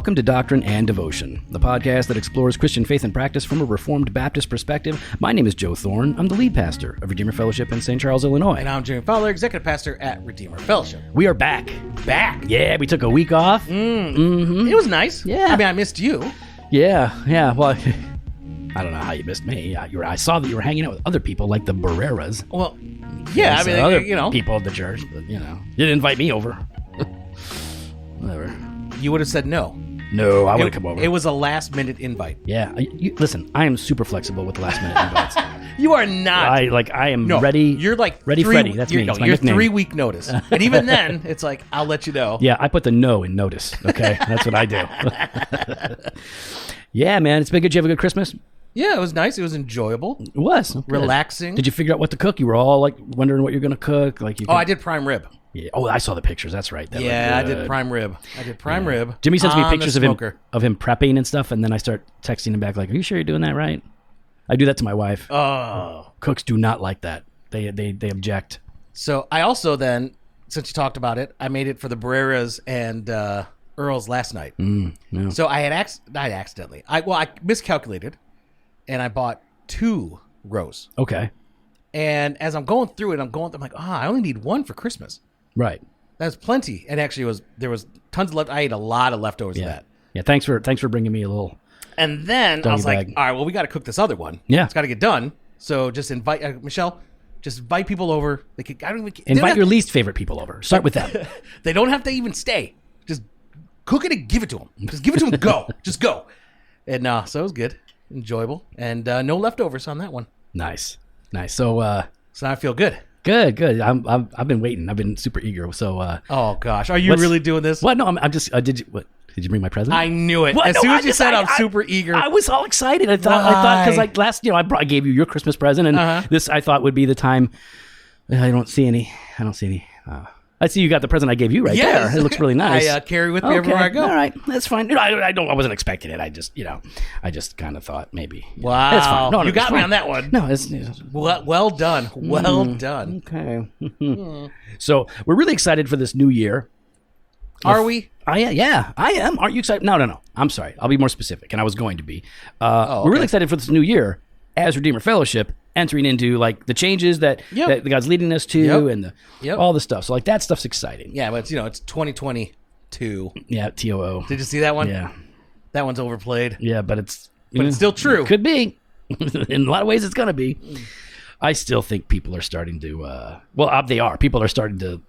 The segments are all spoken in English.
Welcome to Doctrine and Devotion, the podcast that explores Christian faith and practice from a Reformed Baptist perspective. My name is Joe Thorne. I'm the lead pastor of Redeemer Fellowship in St. Charles, Illinois. And I'm Jimmy Fowler, executive pastor at Redeemer Fellowship. We are back. Back. Yeah, we took a week off. It was nice. Yeah. I mean, I missed you. Yeah. Well, I don't know how you missed me. I saw that you were hanging out with other people like the Barreras. Well, yeah, I mean, other you people at the church, but, you didn't invite me over. Whatever. You would have said no. No, I would have come over. It was a last-minute invite. Yeah. Listen, I am super flexible with last-minute invites. You are not. I am ready. You're like Ready Freddy. That's me. No, It's my you're nickname. 3-week notice. And even then, it's like, I'll let you know. Yeah, I put the no in notice. Okay, that's what I do. Yeah, man, it's been good. Did you have a good Christmas? Yeah, it was nice. It was enjoyable. It was. Oh, good. Relaxing. Did you figure out what to cook? You were all like wondering what you're going to cook. I did prime rib. Yeah. Oh, I saw the pictures. That's right. That Yeah, I looked did good. prime rib. Jimmy sends me on the pictures of smoker. him prepping and stuff, and then I start texting him back like, "Are you sure you're doing that right?" I do that to my wife. Oh. Cooks do not like that. They object. So I also then, since you talked about it, I made it for the Barreras and Earls last night. Yeah. So I had accidentally. I miscalculated, and I bought 2 rows. Okay. And as I'm going through it, I'm like, I only need 1 for Christmas. Right. That's plenty. And actually, there was tons of left. I ate a lot of leftovers of that. Yeah. Thanks for bringing me a little. And then I was like, bag. all right, well, we got to cook this other one. Yeah. It's got to get done. So just invite Michelle. Just invite people over. They could. I don't even Invite your least favorite people over. Start with them. They don't have to even stay. Just cook it and give it to them. Just give it to them. Go. Just go. And so it was good, enjoyable, and no leftovers on that one. Nice. So now I feel good. Good. I've been waiting. I've been super eager. So Oh gosh, are you really doing this? What? No, I'm just. Did you bring my present? I knew it. What? As No, soon I as you just- said I- I'm super eager. I was all excited. I thought because like last, I gave you your Christmas present, and this I thought would be the time. I don't see any. I see you got the present I gave you right Yes. there. It looks really nice. I carry with me everywhere I go. All right, that's fine. I wasn't expecting it. I just kind of thought maybe. Wow. It's fine. No, you got it's me fine. on that one. No, it's Well done. Well done. okay. So we're really excited for this new year. Are we? I am. Aren't you excited? No. I'm sorry. I'll be more specific, and I was going to be. We're really excited for this new year as Redeemer Fellowship, entering into like the changes that God's leading us to, and all the stuff. So like that stuff's exciting. Yeah, but it's 2022. Yeah, TOO. Did you see that one? Yeah, That one's overplayed. yeah, but it's still true. Could be. In a lot of ways, it's gonna be. I still think people are starting to. They are. People are starting to.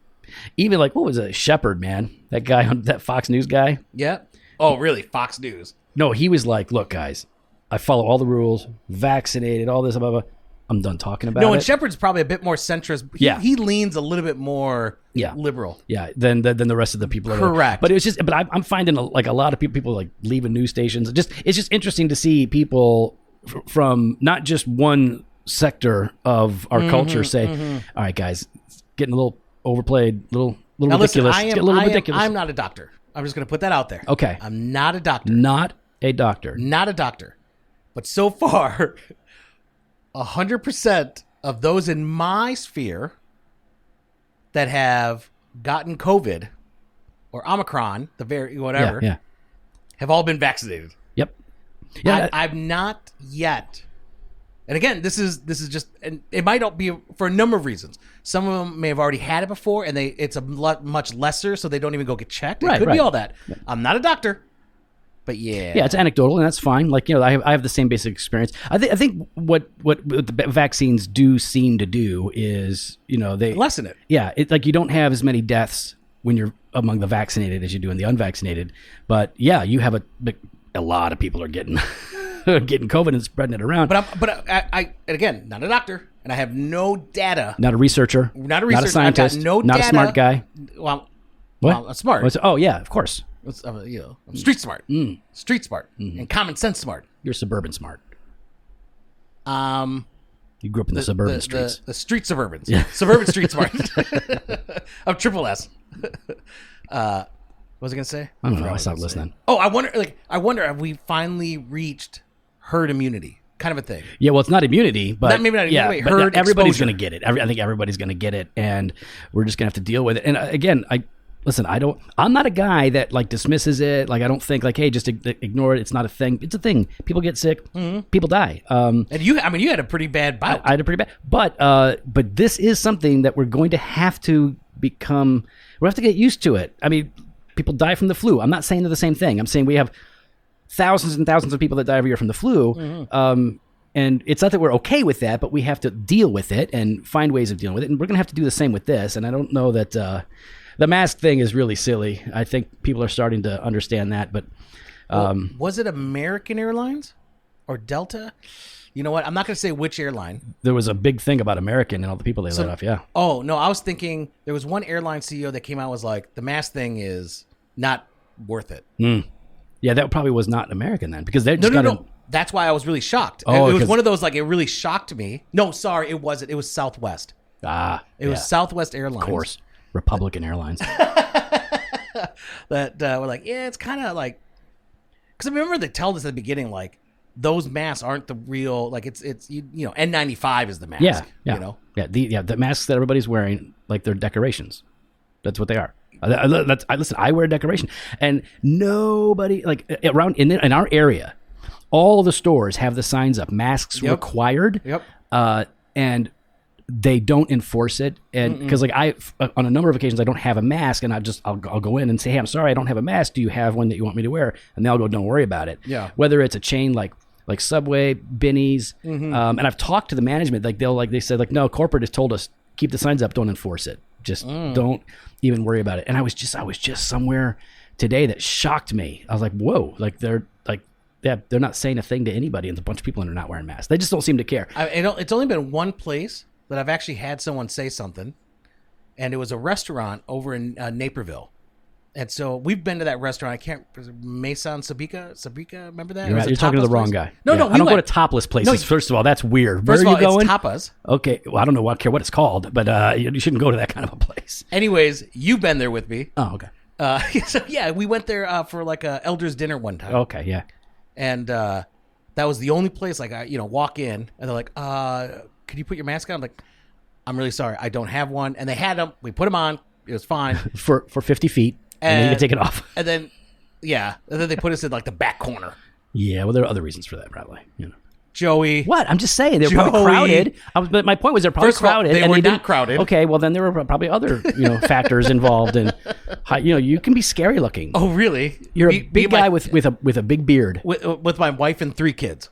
Even like what was it, Shepard, man? That guy, that Fox News guy. Yeah. Oh, really? Fox News. No, he was like, "Look, guys, I follow all the rules, vaccinated, all this, blah, blah, blah. I'm done talking about it." No, and Shepard's probably a bit more centrist. He leans a little bit more liberal. Yeah, than the rest of the people. Correct. But it was just, I'm finding a lot of people like leaving news stations. It's just interesting to see people from not just one sector of our culture say, "All right, guys, it's getting a little overplayed, little Now ridiculous. listen, It's getting a little ridiculous." I'm not a doctor. I'm just going to put that out there. Okay. I'm not a doctor. Not a doctor. Not a doctor. But so far, 100% of those in my sphere that have gotten COVID or Omicron, Yeah. have all been vaccinated. Yep. Yeah. I've not yet. And again, this is just, and it might not be for a number of reasons. Some of them may have already had it before, and it's a much lesser, so they don't even go get checked. It could be all that. Yeah. I'm not a doctor, but yeah, it's anecdotal, and that's fine. Like I have the same basic experience. I think what the vaccines do seem to do is they lessen it. Yeah, it's like you don't have as many deaths when you're among the vaccinated as you do in the unvaccinated. But yeah, you have a lot of people are getting. Getting COVID and spreading it around. But I again, not a doctor, and I have no data. Not a researcher. Not a researcher. Not a scientist. I've got no not data. A smart guy. Well, what? I'm smart. Oh yeah, of course. I'm street smart. Street smart and common sense smart. You're suburban smart. You grew up in the suburban streets. The street suburbans. Yeah. Suburban street smart. I'm triple S. What was I gonna say? I don't know. I stopped listening. Oh, I wonder have we finally reached herd immunity, kind of a thing. Yeah, well, it's not immunity, but maybe not immunity, but herd everybody's exposure. going to get it. I think everybody's going to get it, and we're just going to have to deal with it. And again, listen, I'm not a guy that like dismisses it. Like I don't think like, hey, just ignore it. It's not a thing. It's a thing. People get sick. People die. And you had a pretty bad bout. I had a pretty bad, but this is something that we're going to have to become. We have to get used to it. I mean, people die from the flu. I'm not saying they're the same thing. I'm saying we have thousands and thousands of people that die every year from the flu. And it's not that we're okay with that, but we have to deal with it and find ways of dealing with it. And we're going to have to do the same with this. And I don't know that the mask thing is really silly. I think people are starting to understand that. But was it American Airlines or Delta? You know what? I'm not going to say which airline. There was a big thing about American and all the people they let off, yeah. Oh, no, I was thinking there was one airline CEO that came out and was like, the mask thing is not worth it. Yeah, that probably was not American then because they just No. That's why I was really shocked. It was one of those, like, it really shocked me. No, sorry, it wasn't. It was Southwest. It was Southwest Airlines. Of course. Republican Airlines. That were like, yeah, it's kind of like... Because I remember they told us at the beginning, like, those masks aren't the real... Like, it's N95 is the mask. Yeah. You know? Yeah, the masks that everybody's wearing, like, they're decorations. That's what they are. Listen, I wear a decoration. And nobody... Like, around... In our area... All the stores have the signs up, masks required. Yep. And they don't enforce it. And because like on a number of occasions, I don't have a mask and I'll go in and say, hey, I'm sorry, I don't have a mask. Do you have one that you want me to wear? And they'll go, don't worry about it. Yeah. Whether it's a chain like Subway, Binny's. And I've talked to the management, they said like, no, corporate has told us, keep the signs up, don't enforce it. Just don't even worry about it. And I was just somewhere today that shocked me. I was like, whoa, like they're not saying a thing to anybody, and there's a bunch of people that are not wearing masks. They just don't seem to care. It's only been one place that I've actually had someone say something, and it was a restaurant over in Naperville. And so we've been to that restaurant. I can't... Maison Sabrica, remember that? You're talking to the wrong guy. No, I don't go to topless places. First of all, that's weird. First Where of all, are you going? It's tapas. Okay, well, I don't know. I care what it's called, but you shouldn't go to that kind of a place. Anyways, you've been there with me. Oh, okay. So yeah, we went there for like a elders dinner one time. Okay, yeah. And that was the only place, like, I walk in, and they're like, could you put your mask on? I'm like, I'm really sorry, I don't have one. And they had them. We put them on. It was fine. for 50 feet, and then you can take it off. And then, they put us in, like, the back corner. Yeah, well, there are other reasons for that, probably. You know. Joey. What? I'm just saying, they're probably crowded. But my point was they're probably crowded. They were not crowded. Okay, well, then there were probably other factors involved. And, you can be scary looking. Oh, really? You're a big guy with a big beard. With my wife and 3 kids.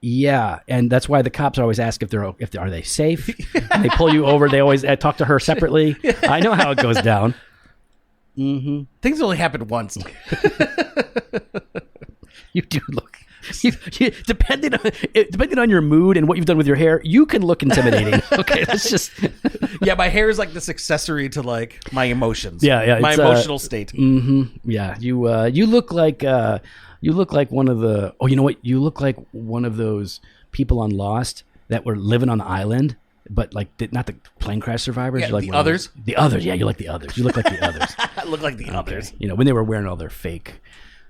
Yeah, and that's why the cops always ask if are they safe. And they pull you over. They always talk to her separately. I know how it goes down. Mm-hmm. Things only happened once. You do look. Depending on your mood and what you've done with your hair, you can look intimidating. Okay, that's just. Yeah, my hair is like this accessory to like my emotions. Yeah, my emotional state. Yeah, you look like one of the. Oh, you know what? You look like one of those people on Lost that were living on the island, but like not the plane crash survivors. Yeah, you're like the others. The others. Yeah, you like the others. You look like the others. I look like the others. You know, when they were wearing all their fake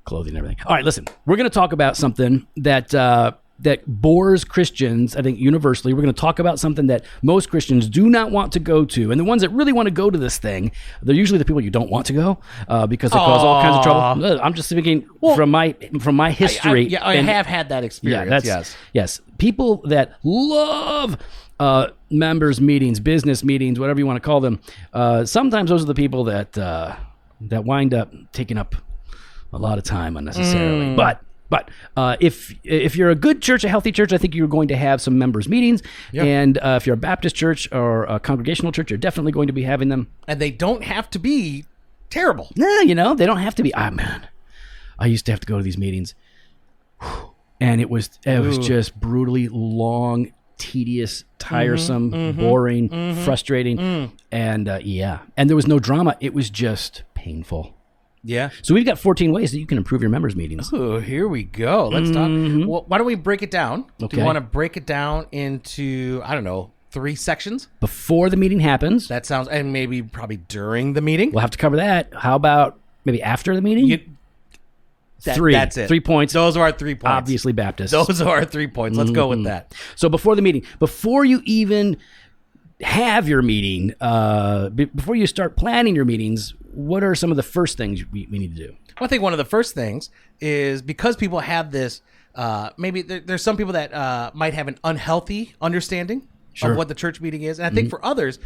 clothing and everything. All right, listen, we're going to talk about something that bores Christians, I think, universally. We're going to talk about something that most Christians do not want to go to. And the ones that really want to go to this thing, they're usually the people you don't want to go because they cause all kinds of trouble. I'm just thinking from my history. I have had that experience. Yes. People that love members meetings, business meetings, whatever you want to call them. Sometimes those are the people that wind up taking up a lot of time unnecessarily. But if you're a good church, a healthy church, I think you're going to have some members meetings. Yep. And if you're a Baptist church or a congregational church, you're definitely going to be having them. And they don't have to be terrible. Nah, they don't have to be. Man, I used to have to go to these meetings, and it was just brutally long, tedious, tiresome, boring, frustrating, and and there was no drama. It was just painful. Yeah. So we've got 14 ways that you can improve your members meetings. Oh, here we go. Let's talk. Well, why don't we break it down? Okay. Do you want to break it down into, 3 sections? Before the meeting happens. That sounds, and maybe probably during the meeting. We'll have to cover that. How about maybe after the meeting? 3. That's it. 3 points. Those are our 3 points. Obviously Baptist. Those are our 3 points. Let's go with that. So before the meeting, before you even have your meeting, before you start planning your meetings, what are some of the first things we need to do? Well, I think one of the first things is because people have this, maybe there's some people that might have an unhealthy understanding of what the church meeting is. And I think for others...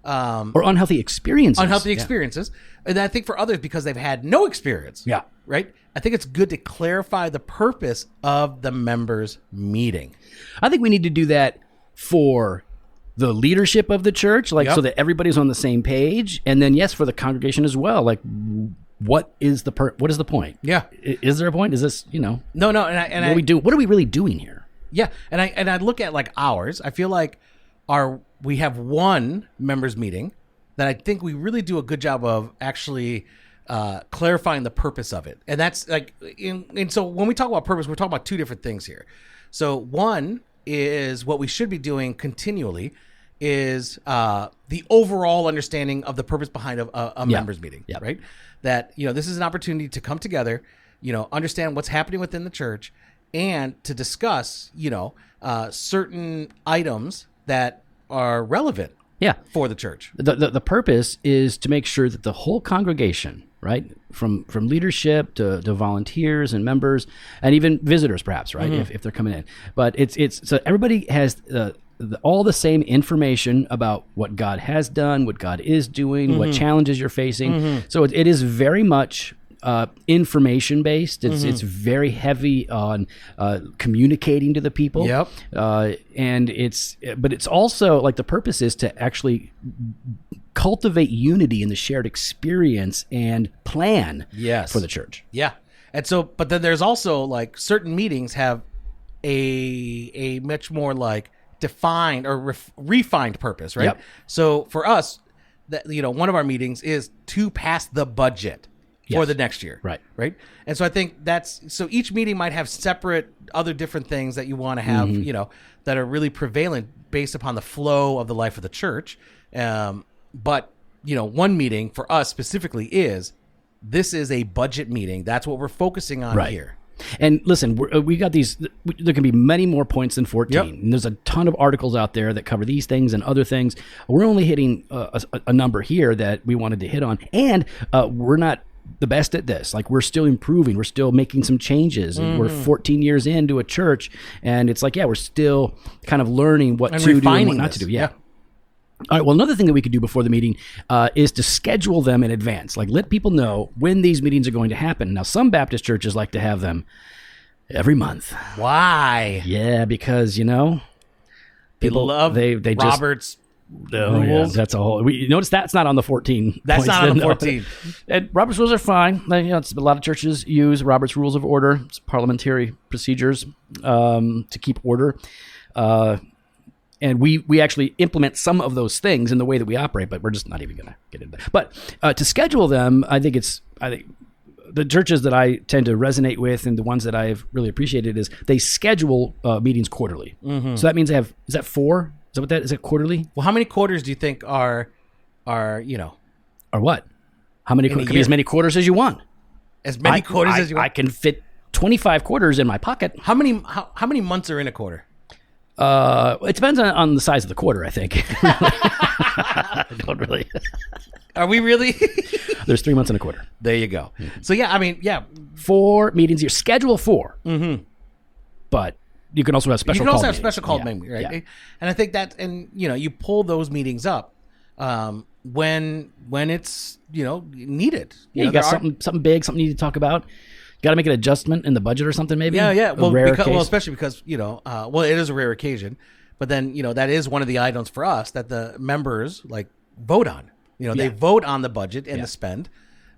or unhealthy experiences. Unhealthy experiences. And I think for others, because they've had no experience. Yeah. Right? I think it's good to clarify the purpose of the members' meeting. I think we need to do that for the leadership of the church, like so that everybody's on the same page. And then, yes, for the congregation as well. Like, what is the point? Yeah. Is there a point? Is this, No. What are we really doing here? Yeah. And I look at like ours. I feel like we have one members meeting that I think we really do a good job of actually clarifying the purpose of it. And that's like, and so when we talk about purpose, we're talking about two different things here. So one is what we should be doing continually is the overall understanding of the purpose behind a members meeting, right? That, this is an opportunity to come together, understand what's happening within the church and to discuss, certain items that are relevant for the church. The purpose is to make sure that the whole congregation, right, from leadership to volunteers and members and even visitors perhaps, right, if they're coming in. But it's so everybody has all the same information about what God has done, what God is doing, what challenges you're facing. So it is very much information based. It's very heavy on communicating to the people. Yep. But it's also like the purpose is to actually cultivate unity in the shared experience and plan for the church. Yeah. And so, but then there's also like certain meetings have a much more like defined or refined purpose, right? Yep. So for us, that one of our meetings is to pass the budget for the next year. Right. And so I think so each meeting might have separate other different things that you want to have, that are really prevalent based upon the flow of the life of the church. But, one meeting for us specifically this is a budget meeting. That's what we're focusing on here. And listen, we got these. There can be many more points than 14. Yep. And there's a ton of articles out there that cover these things and other things. We're only hitting a number here that we wanted to hit on. And we're not the best at this. Like, we're still improving. We're still making some changes. And we're 14 years into a church. And it's like, we're still kind of learning what to do and what not to do. Yeah. All right. Well, another thing that we could do before the meeting is to schedule them in advance. Like, let people know when these meetings are going to happen. Now, some Baptist churches like to have them every month. Why? Yeah, because people love they Robert's rules. That's a whole. Notice that's not on the 14. That's not on the 14. And Robert's rules are fine. It's a lot of churches use Robert's Rules of Order. It's parliamentary procedures to keep order. And we actually implement some of those things in the way that we operate, but we're just not even going to get into that. But to schedule them, I think the churches that I tend to resonate with and the ones that I've really appreciated is they schedule meetings quarterly. So that means they have, is that 4? Is that what that is? It quarterly? Well, how many quarters do you think are Or what? How many? Could be as many quarters as you want. As many quarters as you want. I can fit 25 quarters in my pocket. How many months are in a quarter? It depends on the size of the quarter, I think. I don't really. Are we really? There's 3 months in a quarter. There you go. So 4 meetings a year. Schedule 4. But you can also have special. You can also have special called meetings, right? Yeah. And I think you pull those meetings up when it's needed. You got something big, something you need to talk about. Got to make an adjustment in the budget or something, maybe. Yeah. Well, especially because it is a rare occasion, but then that is one of the items for us that the members vote on. They vote on the budget and the spend,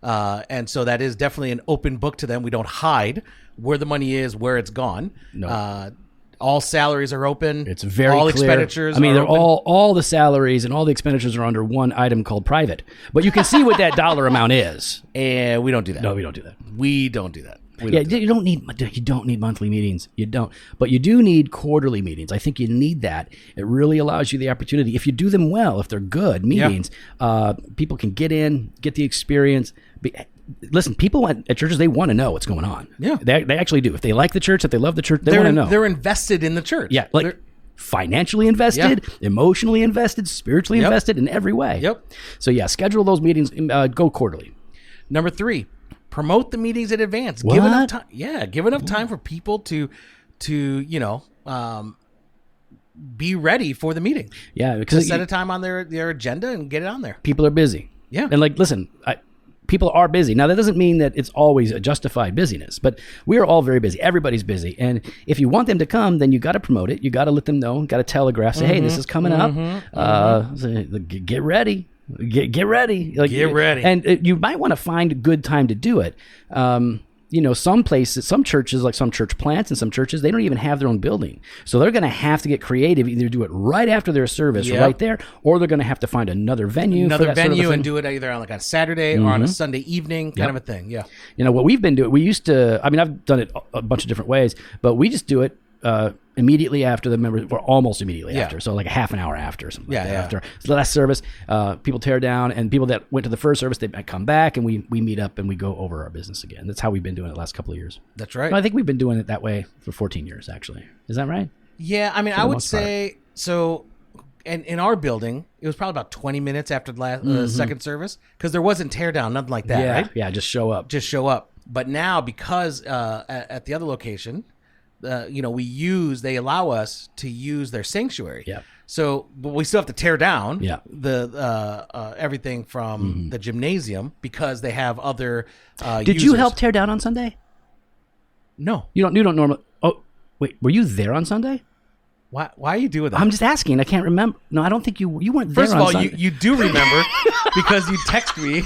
and so that is definitely an open book to them. We don't hide where the money is, where it's gone. No. All salaries are open. It's very all clear. Expenditures. I mean, they're all the salaries and all the expenditures are under one item called private. But you can see what that dollar amount is. And we don't do that. No, we don't do that. We don't do that. You don't need monthly meetings. You don't. But you do need quarterly meetings. I think you need that. It really allows you the opportunity. If you do them well, if they're good meetings, people can get in, get the experience. Listen, people at churches, they want to know what's going on. Yeah. They actually do. If they like the church, if they love the church, they want to know. They're invested in the church. Yeah, financially invested, emotionally invested, spiritually invested in every way. Yep. So schedule those meetings. Go quarterly. Number 3, promote the meetings in advance. What? Give enough time. Yeah, give enough time for people to be ready for the meeting. Yeah, because set a time on their agenda and get it on there. People are busy. Yeah. And like, listen, people are busy. Now, that doesn't mean that it's always a justified busyness, but we are all very busy. Everybody's busy. And if you want them to come, then you got to promote it. You got to let them know, got to telegraph, say, hey, this is coming up. Get ready. Get ready. Like, get ready. And you might want to find a good time to do it. Some places, some churches, like some church plants and some churches, they don't even have their own building. So they're going to have to get creative, either do it right after their service, right there, or they're going to have to find another venue. And do it either on like a Saturday or on a Sunday evening kind of a thing. Yeah. What we've been doing, we used to, I've done it a bunch of different ways, but we just do it immediately after the members, or almost immediately after. So like a half an hour after or something after. So the last service, people tear down, and people that went to the first service, they might come back, and we meet up and we go over our business again. That's how we've been doing it the last couple of years. That's right. I think we've been doing it that way for 14 years, actually. Is that right? Yeah, I would say, so, and in our building, it was probably about 20 minutes after the second service, because there wasn't tear down, nothing like that, right? Yeah, just show up. But now, because at the other location, they allow us to use their sanctuary. Yeah. So, but we still have to tear down the everything from the gymnasium because they have other Did users. you help tear down on Sunday? No. You don't normally. Oh, wait, were you there on Sunday? Why are you doing that? I'm just asking. I can't remember. No, I don't think you weren't there. First of all, you do remember because you text me.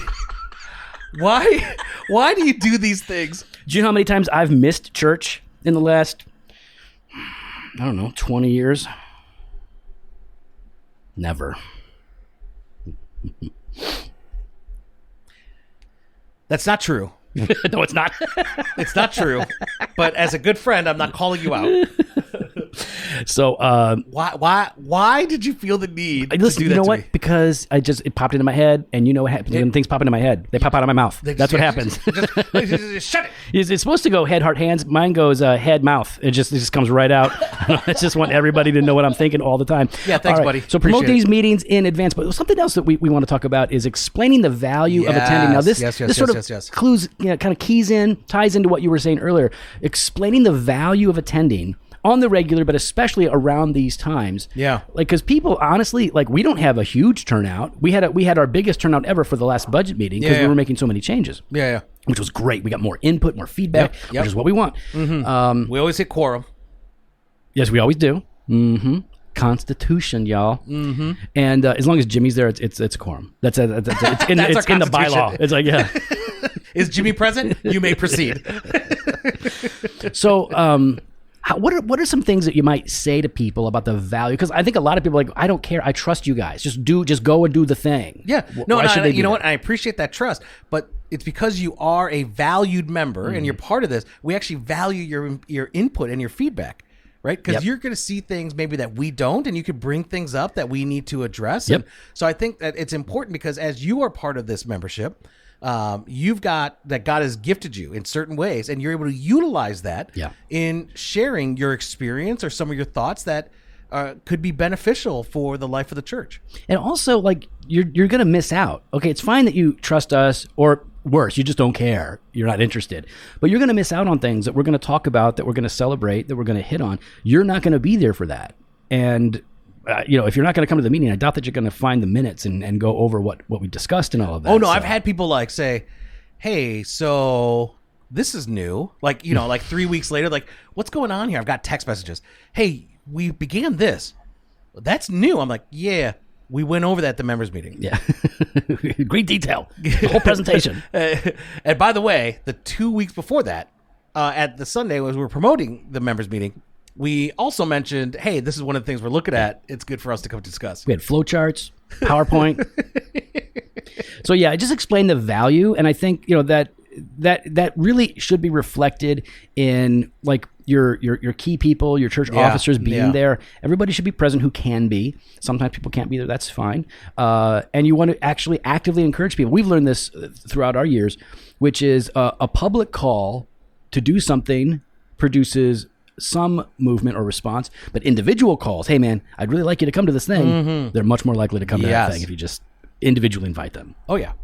Why do you do these things? Do you know how many times I've missed church in the last, 20 years? Never. That's not true. No, it's not. It's not true. But as a good friend, I'm not calling you out. So why did you feel the need to do that? You know what? Me? Because it popped into my head, and you know what happens when things pop into my head? They pop out of my mouth. That's what happens. Just shut it. It's supposed to go head, heart, hands. Mine goes head, mouth. It just comes right out. I just want everybody to know what I'm thinking all the time. Yeah, thanks, buddy. So promote these meetings in advance. But something else that we want to talk about is explaining the value of attending. Now this sort of clues, kind of ties into what you were saying earlier. Explaining the value of attending on the regular, but especially around these times. Yeah. Like, because people, honestly, like, we don't have a huge turnout. We had our biggest turnout ever for the last budget meeting because we were making so many changes. Yeah. Which was great. We got more input, more feedback, which is what we want. Mm-hmm. We always hit quorum. Yes, we always do. Mm-hmm. Constitution, y'all. Mm-hmm. And as long as Jimmy's there, it's a quorum. It's in the bylaw. It's like, yeah. Is Jimmy present? You may proceed. So, what are some things that you might say to people about the value? Because I think a lot of people are like, I don't care. I trust you guys. Just go and do the thing. Yeah. No, you know what? I appreciate that trust, but it's because you are a valued member and you're part of this. We actually value your input and your feedback, right? Because you're going to see things maybe that we don't, and you could bring things up that we need to address. Yep. And so I think that it's important because as you are part of this membership, you've got that God has gifted you in certain ways, and you're able to utilize that in sharing your experience or some of your thoughts that could be beneficial for the life of the church. And also, like, you're going to miss out. Okay, it's fine that you trust us, or worse, you just don't care. You're not interested. But you're going to miss out on things that we're going to talk about, that we're going to celebrate, that we're going to hit on. You're not going to be there for that. And if you're not going to come to the meeting, I doubt that you're going to find the minutes and go over what we discussed and all of that. Oh, no, I've had people like say, hey, so this is new. Like, like 3 weeks later, like, what's going on here? I've got text messages. Hey, we began this. That's new. I'm like, yeah, we went over that at the members meeting. Yeah. Great detail. The whole presentation. And by the way, the 2 weeks before that, at the Sunday, as we were promoting the members meeting, we also mentioned, hey, this is one of the things we're looking at. It's good for us to come discuss. We had flowcharts, PowerPoint. So just explain the value, and I think that really should be reflected in like your key people, your church officers being there. Everybody should be present who can be. Sometimes people can't be there. That's fine. And you want to actually actively encourage people. We've learned this throughout our years, which is a public call to do something produces some movement or response, but individual calls, hey man, I'd really like you to come to this thing, they're much more likely to come to that thing if you just individually invite them. Oh yeah.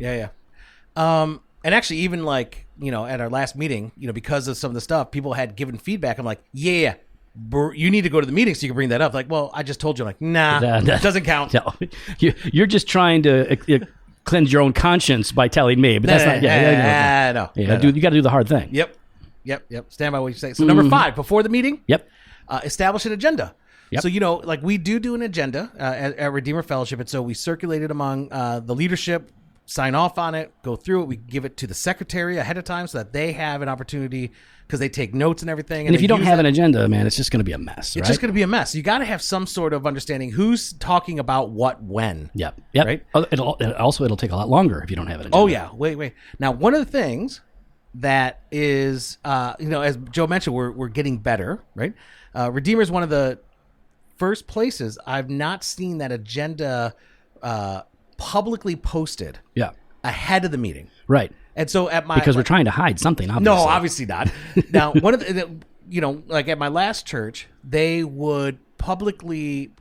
And actually, even like, at our last meeting, because of some of the stuff, people had given feedback. I'm like, yeah, you need to go to the meeting so you can bring that up. Like, well, I just told you. I'm like, nah, that doesn't count. No. You're just trying to cleanse your own conscience by telling me, but that's not. No. You got to do the hard thing. Yep. Stand by what you say. So number 5, before the meeting. Yep. Establish an agenda. Yep. So, like we do an agenda at Redeemer Fellowship. And so we circulate it among the leadership, sign off on it, go through it. We give it to the secretary ahead of time so that they have an opportunity because they take notes and everything. And if you don't have an agenda, man, it's just going to be a mess. It's just going to be a mess. You got to have some sort of understanding who's talking about what when. Yep. Right? It'll take a lot longer if you don't have an agenda. Oh, yeah. Wait. Now, one of the things that is, as Joe mentioned, we're getting better, right? Redeemer is one of the first places I've not seen that agenda publicly posted ahead of the meeting. Right. And so because we're trying to hide something, obviously. No, obviously not. Now, one of the, like at my last church, they would publicly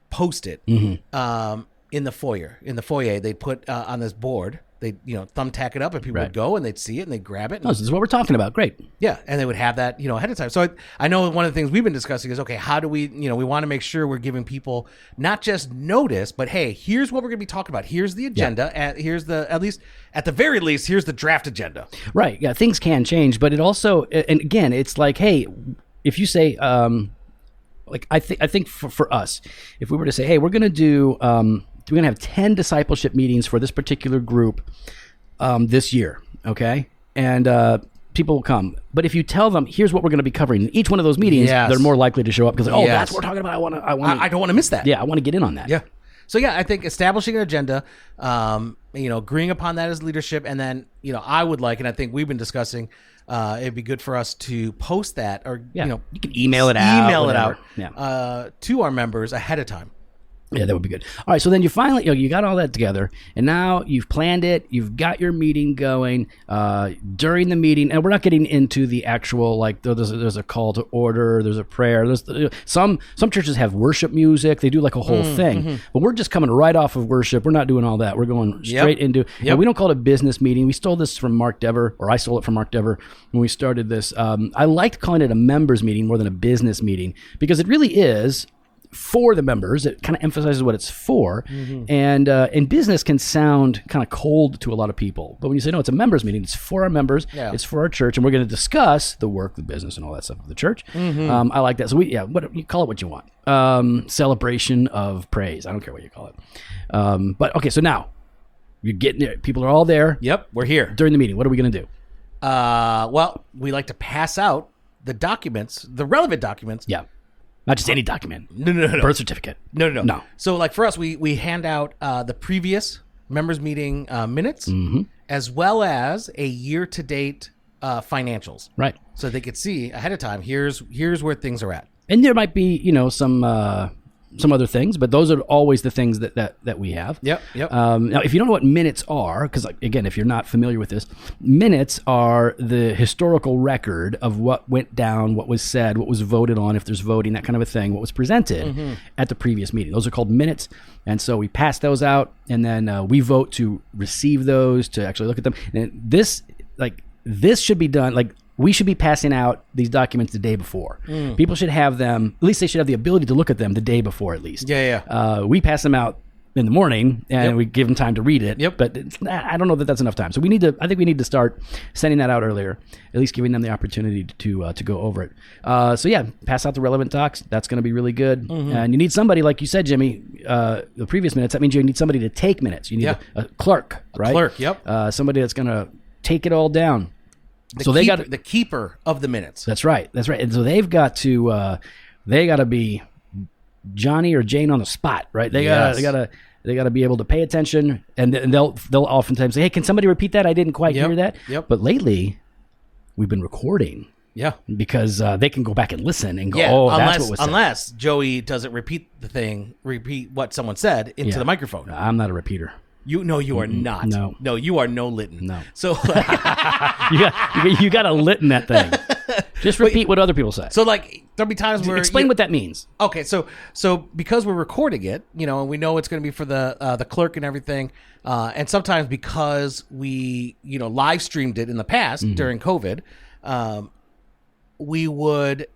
post it in the foyer. In the foyer, they'd put on this board. They'd, thumbtack it up, and people would go and they'd see it and they'd grab it. No, this is what we're talking about. Great. Yeah, and they would have that, ahead of time. So I know one of the things we've been discussing is, okay, how do we, we want to make sure we're giving people not just notice, but hey, here's what we're going to be talking about. Here's the agenda. At the very least, here's the draft agenda. Right. Yeah, things can change, but it also, and again, it's like, hey, if you say, I think for us, if we were to say, hey, we're going to do. We're going to have 10 discipleship meetings for this particular group this year, okay? And people will come. But if you tell them, here's what we're going to be covering in each one of those meetings, they're more likely to show up because, that's what we're talking about. I don't want to miss that. Yeah, I want to get in on that. Yeah. So, I think establishing an agenda, agreeing upon that as leadership, and then, I would like, and I think we've been discussing, it'd be good for us to post that or, you can email it out. To our members ahead of time. Yeah, that would be good. All right, so then you finally, you got all that together, and now you've planned it. You've got your meeting going. During the meeting, and we're not getting into the actual there's a call to order, there's a prayer. There's some churches have worship music. They do like a whole thing, but we're just coming right off of worship. We're not doing all that. We're going straight into. We don't call it a business meeting. We stole this from Mark Dever, or I stole it from Mark Dever when we started this. I liked calling it a members meeting more than a business meeting because it really is for the members. It kind of emphasizes what it's for, and business can sound kind of cold to a lot of people. But when you say, no, it's a members meeting, it's for our members, it's for our church, and we're going to discuss the work, the business, and all that stuff of the church. I like that. So what you call it what you want. Celebration of praise. I don't care what you call it. But okay, so now you're getting there. People are all there. Yep, we're here. During the meeting, what are we going to do? Well, we like to pass out the documents, the relevant documents. Yeah. Not just any document. No. Birth certificate. No. So, like for us, we hand out the previous members meeting minutes, as well as a year-to-date financials. Right. So they could see ahead of time. Here's where things are at. And there might be, some other things, but those are always the things that we have. Yep. Now, if you don't know what minutes are, because again, if you're not familiar with this, minutes are the historical record of what went down, what was said, what was voted on, if there's voting, that kind of a thing, what was presented at the previous meeting. Those are called minutes. And so we pass those out, and then we vote to receive those, to actually look at them. And this should be done, we should be passing out these documents the day before. People should have them, at least they should have the ability to look at them the day before at least. Yeah. We pass them out in the morning and we give them time to read it. But I don't know that that's enough time. So I think we need to start sending that out earlier, at least giving them the opportunity to go over it. Pass out the relevant docs. That's going to be really good. And you need somebody, like you said, Jimmy, the previous minutes, that means you need somebody to take minutes. You need a clerk, right? A clerk, somebody that's going to take it all down. The keeper of the minutes. That's right. And so they've got to be Johnny or Jane on the spot, right? They got to be able to pay attention, and they'll oftentimes say, "Hey, can somebody repeat that? I didn't quite hear that." But lately, we've been recording. Yeah. Because they can go back and listen and go, that's what was said. Unless Joey doesn't repeat what someone said into the microphone. I'm not a repeater. You are not. No, you are no Litton. No. So you got to Litton that thing. Just repeat what other people say. So there'll be times where explain what that means. Okay, so because we're recording it, and we know it's going to be for the clerk and everything, and sometimes because we live streamed it in the past during COVID, we would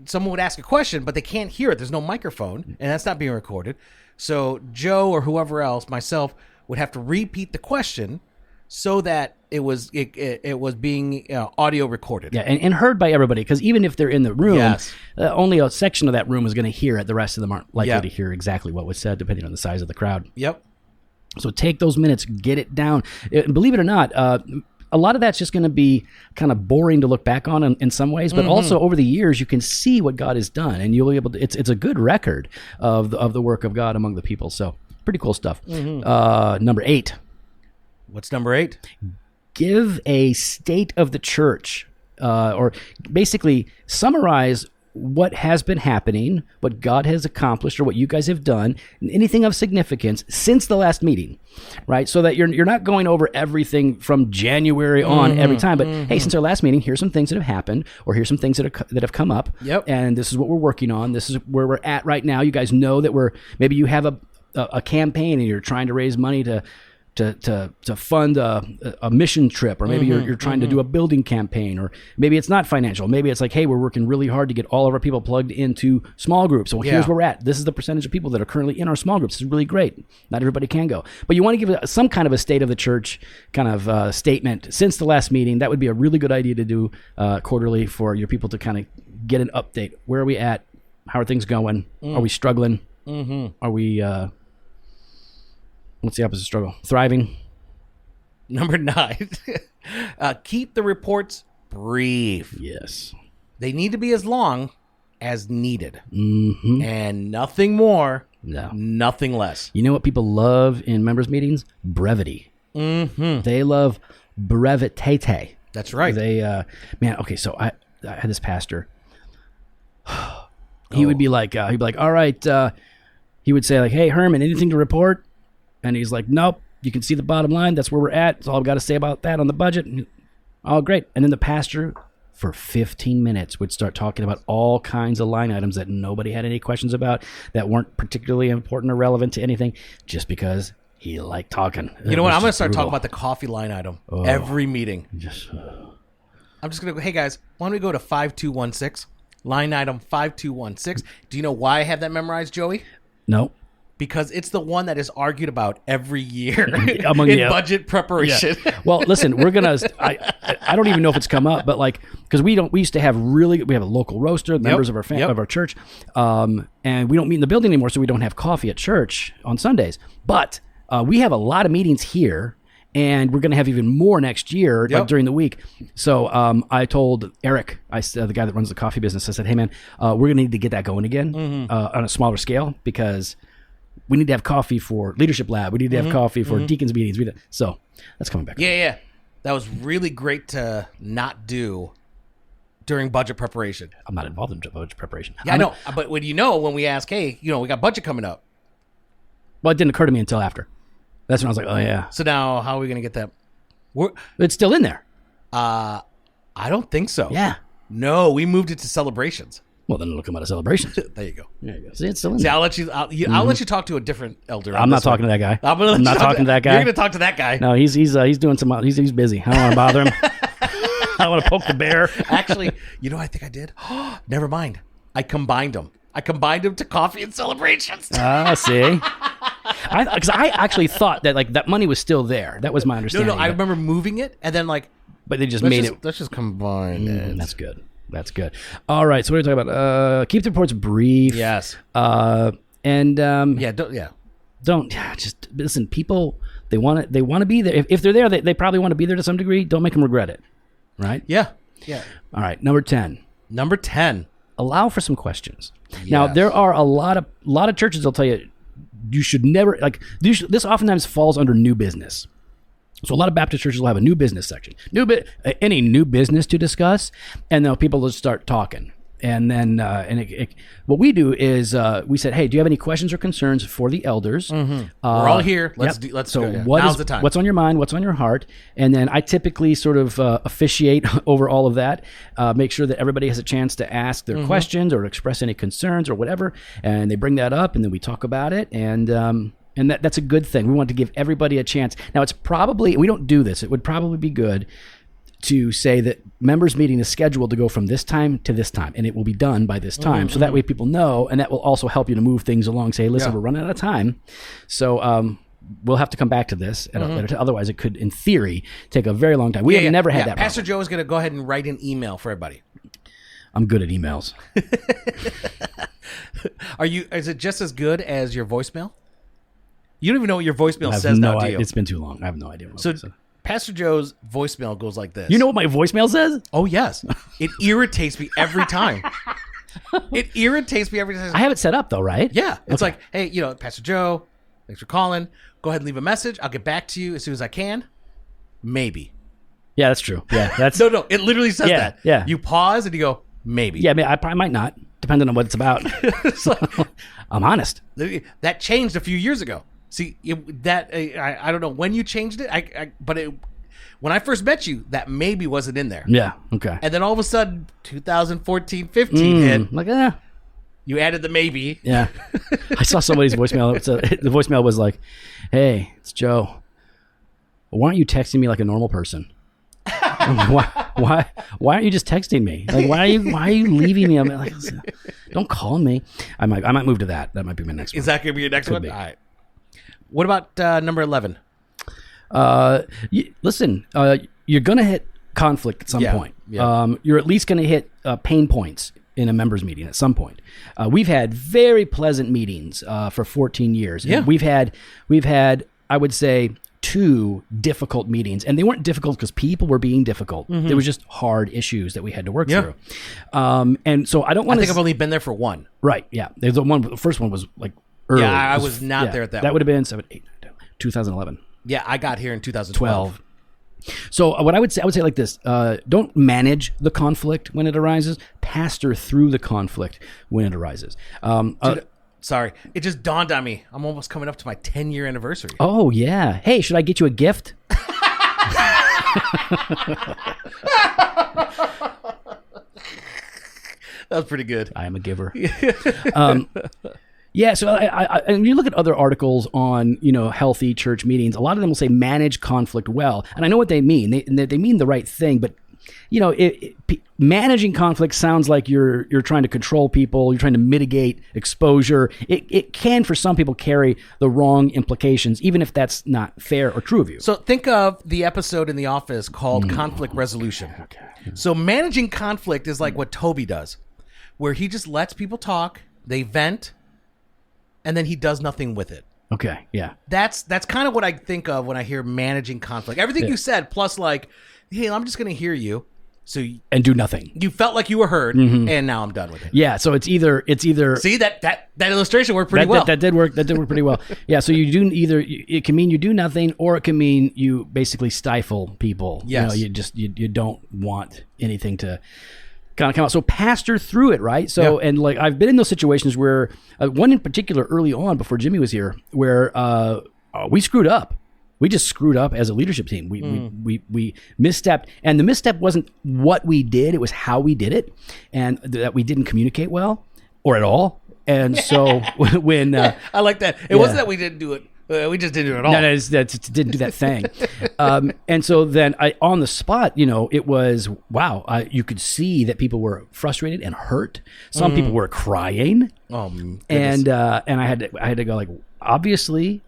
someone would ask a question, but they can't hear it. There's no microphone, and that's not being recorded. So Joe or whoever else, myself, would have to repeat the question so that it was being audio recorded. Yeah, and heard by everybody, because even if they're in the room, only a section of that room is going to hear it. The rest of them aren't likely to hear exactly what was said, depending on the size of the crowd. Yep. So take those minutes, get it down. Believe it or not, a lot of that's just going to be kind of boring to look back on in some ways, but also over the years you can see what God has done, and you'll be able to. It's a good record of the work of God among the people. So pretty cool stuff. Number 8. What's number 8? Give a state of the church, or basically summarize what has been happening, what God has accomplished, or what you guys have done, anything of significance since the last meeting, right? So that you're not going over everything from January on every time, but hey, since our last meeting, here's some things that have happened, or here's some things that have come up, and this is what we're working on. This is where we're at right now. You guys know that maybe you have a campaign and you're trying to raise money to fund a mission trip, or maybe you're trying to do a building campaign, or maybe it's not financial. Maybe it's like, hey, we're working really hard to get all of our people plugged into small groups. So here's where we're at. This is the percentage of people that are currently in our small groups. This is really great. Not everybody can go, but you want to give some kind of a state of the church kind of statement since the last meeting. That would be a really good idea to do quarterly for your people to kind of get an update. Where are we at? How are things going? Are we struggling? Are we... what's the opposite of struggle? Thriving. Number 9. Keep the reports brief. Yes. They need to be as long as needed. And nothing more. No. Nothing less. You know what people love in members' meetings? Brevity. They love brevitete. That's right. They, okay, so I had this pastor. He would be like, all right. He would say like, hey, Herman, anything to report? And he's like, nope, you can see the bottom line. That's where we're at. That's all I've got to say about that on the budget. Oh, great. And then the pastor, for 15 minutes, would start talking about all kinds of line items that nobody had any questions about, that weren't particularly important or relevant to anything, just because he liked talking. You know what? I'm going to start talking about the coffee line item every meeting. I'm just going to go, hey, guys, why don't we go to 5216? Line item 5216. Do you know why I have that memorized, Joey? No. Because it's the one that is argued about every year among in budget preparation. Yeah. Well, listen, we're gonna. I don't even know if it's come up, but like, because we used to have we have a local roaster, members of our of our church, and we don't meet in the building anymore, so we don't have coffee at church on Sundays. But we have a lot of meetings here, and we're gonna have even more next year, like during the week. So I told Eric, the guy that runs the coffee business, I said, hey man, we're gonna need to get that going again on a smaller scale, because we need to have coffee for Leadership Lab. We need to have coffee for Deacons meetings. So that's coming back. Yeah. That was really great to not do during budget preparation. I'm not involved in budget preparation. Yeah, I know. But when we ask, hey, we got budget coming up. Well, it didn't occur to me until after. That's when I was like, oh, yeah. So now how are we going to get that? It's still in there. I don't think so. Yeah. No, we moved it to celebrations. Well, then it'll come out of celebrations. There you go. See, it's still in there. I'll let you talk to a different elder. I'm not talking to that guy. I'm not talking to that guy. You're going to talk to that guy. No, he's doing some. He's busy. I don't want to bother him. I don't want to poke the bear. Actually, you know what I think I did? Never mind. I combined them. To coffee and celebrations. See. Because I actually thought that that money was still there. That was my understanding. No, I remember moving it and then but they just made it. Let's just combine it. That's good. That's good. All right. So what are we talking about? Keep the reports brief. Yes. Don't just listen. People, they want to be there. If they're there, they probably want to be there to some degree. Don't make them regret it. Right? Yeah. All right. Number 10. Allow for some questions. Yes. Now there are a lot of churches that'll tell you should never this oftentimes falls under new business. So a lot of Baptist churches will have a new business section, any new business to discuss, and then people will start talking. And then what we do is we said, hey, do you have any questions or concerns for the elders? We're all here. Let's so go. Now's the time. What's on your mind? What's on your heart? And then I typically sort of officiate over all of that, make sure that everybody has a chance to ask their questions or express any concerns or whatever, and they bring that up, and then we talk about it, and that's a good thing. We want to give everybody a chance. Now, it's probably, we don't do this, it would probably be good to say that members meeting is scheduled to go from this time to this time, and it will be done by this time. So that way people know, and that will also help you to move things along. Say, listen, we're running out of time. So we'll have to come back to this. Otherwise, it could, in theory, take a very long time. We have never had that Pastor problem. Joe is going to go ahead and write an email for everybody. I'm good at emails. Is it just as good as your voicemail? You don't even know what your voicemail says now, do you? It's been too long. I have no idea what it says. Pastor Joe's voicemail goes like this. You know what my voicemail says? Oh, yes. It irritates me every time. It irritates me every time. I have it set up, though, right? Yeah. It's like, hey, Pastor Joe, thanks for calling. Go ahead and leave a message. I'll get back to you as soon as I can. Maybe. Yeah, that's true. Yeah, that's No. It literally says that. Yeah. You pause and you go, maybe. Yeah, I probably might not, depending on what it's about. I'm honest. That changed a few years ago. See, I don't know when you changed it, but when I first met you, that maybe wasn't in there. Yeah, okay. And then all of a sudden, 2014, 15 hit. You added the maybe. Yeah. I saw somebody's voicemail. The voicemail was like, hey, it's Joe. Why aren't you texting me like a normal person? Why aren't you just texting me? Like, why are you leaving me? I'm like, don't call me. I might move to that. That might be my next one. Is that going to be your next one? Be. All right. What about number 11? Listen, you're going to hit conflict at some point. Yeah. You're at least going to hit pain points in a members meeting at some point. We've had very pleasant meetings for 14 years. Yeah. And we've had, I would say, 2 difficult meetings, and they weren't difficult because people were being difficult. There was just hard issues that we had to work through. And so I don't want to. I think I've only been there for one. Right. Yeah. The first one was like early. Yeah, I was not there at that. That would have been 2011. Yeah, I got here in 2012. So what I would say like this: don't manage the conflict when it arises. Pastor through the conflict when it arises. Dude, sorry, it just dawned on me. I'm almost coming up to my 10-year anniversary. Oh yeah. Hey, should I get you a gift? That was pretty good. I am a giver. Yeah, so and you look at other articles on, healthy church meetings, a lot of them will say manage conflict well. And I know what they mean. They mean the right thing, but managing conflict sounds like you're trying to control people, you're trying to mitigate exposure. It can, for some people, carry the wrong implications, even if that's not fair or true of you. So think of the episode in The Office called Conflict Resolution. Okay. So managing conflict is like what Toby does, where he just lets people talk, they vent, and then he does nothing with it. Okay, yeah. That's kind of what I think of when I hear managing conflict. Everything you said, plus like, hey, I'm just going to hear you. And do nothing. You felt like you were heard, and now I'm done with it. Yeah, so it's either See, that illustration worked pretty well. That did work pretty well. Yeah, so you do it can mean you do nothing, or it can mean you basically stifle people. Yes. You don't want anything to kind of come out. So pastor through it, right? So, and like I've been in those situations where one in particular early on before Jimmy was here, where we screwed up. We just screwed up as a leadership team. We misstepped, and the misstep wasn't what we did; it was how we did it, and that we didn't communicate well or at all. And so when I like that, it wasn't that we didn't do it. We just didn't do it at all. No, didn't do that thing. And so then on the spot, it was, wow, you could see that people were frustrated and hurt. Some people were crying. Oh, goodness. And I had to go like, obviously,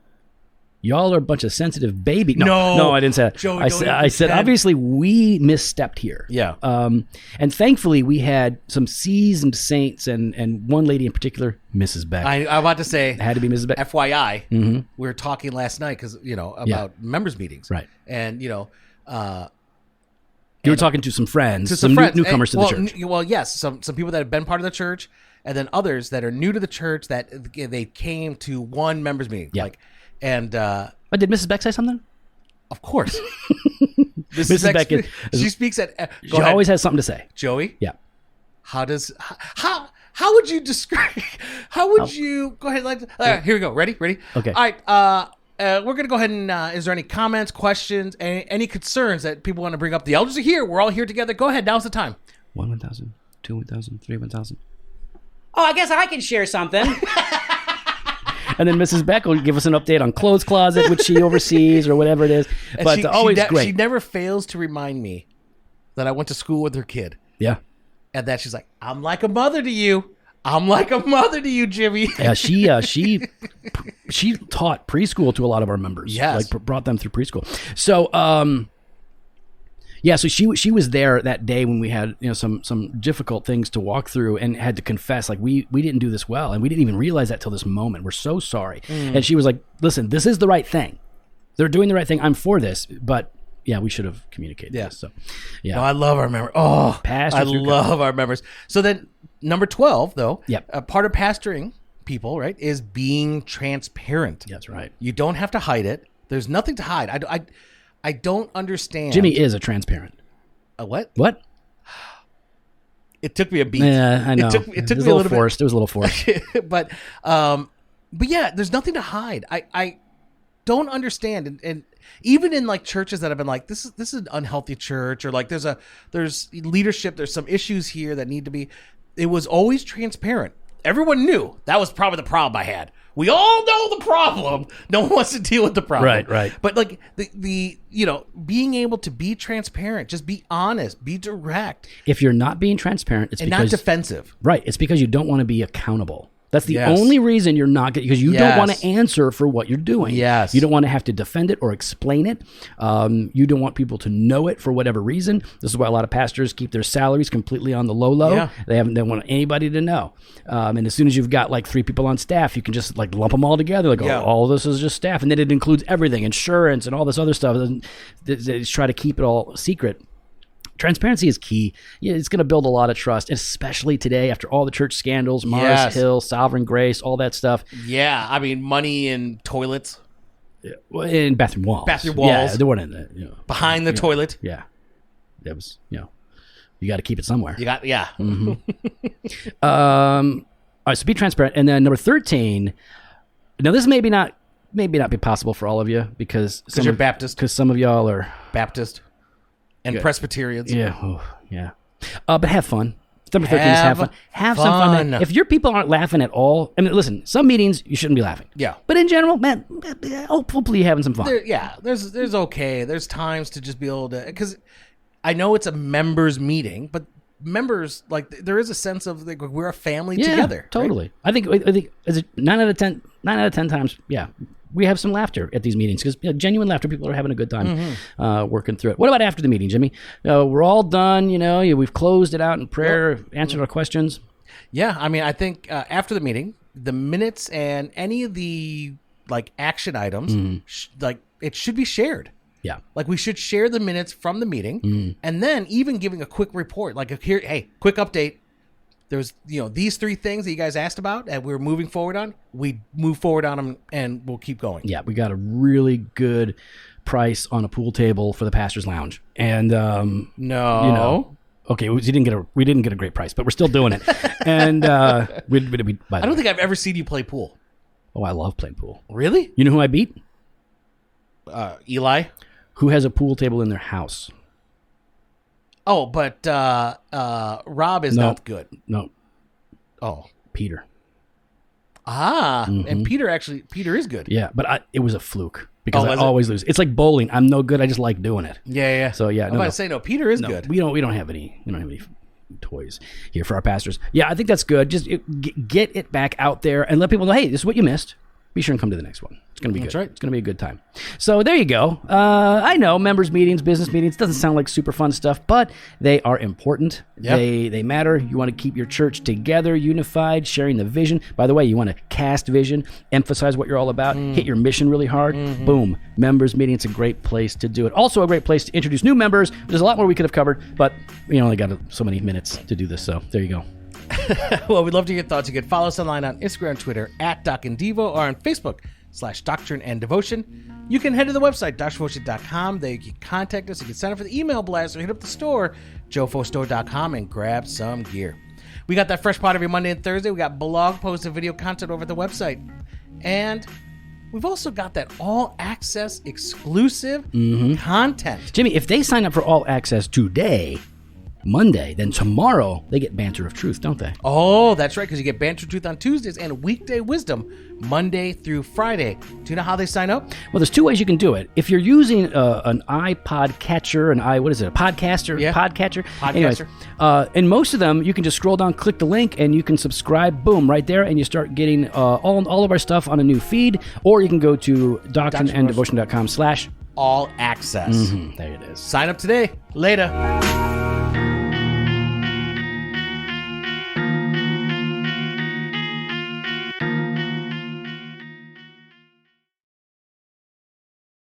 y'all are a bunch of sensitive babies. No, I didn't say that. Joey, I said, obviously, we misstepped here. Yeah. And thankfully, we had some seasoned saints and one lady in particular, Mrs. Beck. I'm about to say, it had to be Mrs. Beck. FYI, we were talking last night because about members meetings, right? And you were talking to some friends, newcomers to the church. Well, yes, some people that have been part of the church, and then others that are new to the church that they came to one members meeting, And did Mrs. Beck say something? Of course. Mrs. Beck she speaks at. She always has something to say. Joey? Yeah. How would you describe? How would you go ahead? Here we go. Ready? Okay. All right. We're gonna go ahead and. Is there any comments, questions, any concerns that people want to bring up? The elders are here. We're all here together. Go ahead. Now's the time. 1,000, 2, 1,000, 3, 1,000. Oh, I guess I can share something. And then Mrs. Beck will give us an update on Clothes Closet, which she oversees or whatever it is. But always great. She never fails to remind me that I went to school with her kid. Yeah. And that she's like, I'm like a mother to you. I'm like a mother to you, Jimmy. Yeah, she taught preschool to a lot of our members. Yes. Like brought them through preschool. So, so she was there that day when we had some difficult things to walk through and had to confess like we didn't do this well and we didn't even realize that till this moment. We're so sorry. And she was like, listen, this is the right thing. They're doing the right thing. I'm for this, but yeah, we should have communicated this. So yeah. No, I love our members. Oh, I love our members. So then number 12 though, part of pastoring people, right, is being transparent. That's right. You don't have to hide it. There's nothing to hide. I don't understand. Jimmy is a transparent. A what? What? It took me a beat. Yeah, I know. It took me a little forced. It was a little forced. but yeah, there's nothing to hide. I don't understand, and even in like churches that have been like, this is an unhealthy church, or like there's leadership, there's some issues here that need to be. It was always transparent. Everyone knew that was probably the problem I had. We all know the problem. No one wants to deal with the problem. Right. But like the being able to be transparent, just be honest, be direct. If you're not being transparent, it's because not defensive. Right. It's because you don't want to be accountable. That's the only reason you're not because you don't want to answer for what you're doing. Yes. You don't want to have to defend it or explain it. You don't want people to know it for whatever reason. This is why a lot of pastors keep their salaries completely on the low. Yeah. They want anybody to know. And as soon as you've got like 3 people on staff, you can just like lump them all together. Like, all this is just staff. And then it includes everything, insurance and all this other stuff. They just try to keep it all secret. Transparency is key. Yeah, it's going to build a lot of trust, especially today after all the church scandals, Mars Hill, Sovereign Grace, all that stuff. Yeah, I mean, money in toilets. In bathroom walls. Yeah, they weren't in the behind the toilet. Yeah, that was you got to keep it somewhere. Mm-hmm. All right, so be transparent, and then number 13. Now this may not be possible for all of you because you're Baptist. Because some of y'all are Baptist. And Presbyterians. Yeah. But have fun. Number 13 is have fun. Have some fun, man. If your people aren't laughing at all, I mean, listen, some meetings you shouldn't be laughing. Yeah. But in general, man, hopefully you're having some fun. There's okay. There's times to just be able to, because I know it's a members meeting, but members, like, there is a sense of like we're a family together. Totally. Right? I think is it 9 out of 10 times, we have some laughter at these meetings because genuine laughter. People are having a good time working through it. What about after the meeting, Jimmy? We're all done. We've closed it out in prayer, answered our questions. Yeah, I mean, I think after the meeting, the minutes and any of the like action items, like it should be shared. Yeah, like we should share the minutes from the meeting, and then even giving a quick report, like quick update. There's, these 3 things that you guys asked about and we're moving forward on. We move forward on them and we'll keep going. Yeah, we got a really good price on a pool table for the pastor's lounge. And okay, we didn't get a great price, but we're still doing it. And I don't think I've ever seen you play pool. Oh, I love playing pool. Really? You know who I beat? Eli. Who has a pool table in their house? Oh, but Rob is not good. No. Oh. Peter. And Peter is good. Yeah, but it was a fluke because I always lose. It's like bowling. I'm no good. I just like doing it. Yeah. So yeah, I'm about to say Peter is good. We don't have any toys here for our pastors. Yeah, I think that's good. Just get it back out there and let people know, hey, this is what you missed. Be sure and come to the next one. It's going to be good. That's right. It's going to be a good time. So there you go. I know members meetings, business meetings, doesn't sound like super fun stuff, but they are important. Yep. They matter. You want to keep your church together, unified, sharing the vision. By the way, you want to cast vision, emphasize what you're all about, hit your mission really hard. Boom. Members meeting. It's a great place to do it. Also a great place to introduce new members. There's a lot more we could have covered, but we only got so many minutes to do this. So there you go. Well, we'd love to hear your thoughts. You can follow us online on Instagram and Twitter @DocandDevo or on Facebook/Doctrine and Devotion. You can head to the website, doctrinedevotion.com. There you can contact us. You can sign up for the email blast or hit up the store, jofostore.com, and grab some gear. We got that fresh pod every Monday and Thursday. We got blog posts and video content over at the website. And we've also got that all access exclusive content. Jimmy, if they sign up for all access today, Monday, then tomorrow they get Banter of Truth, don't they? Oh, that's right, because you get Banter of Truth on Tuesdays and Weekday Wisdom Monday through Friday. Do you know how they sign up? Well, there's two ways you can do it. If you're using an iPod catcher, a podcaster? Yeah. Podcatcher? Anyways, in most of them, you can just scroll down, click the link, and you can subscribe, boom, right there, and you start getting all of our stuff on a new feed, or you can go to doctrineanddevotion.com/all access. There it is. Sign up today. Later.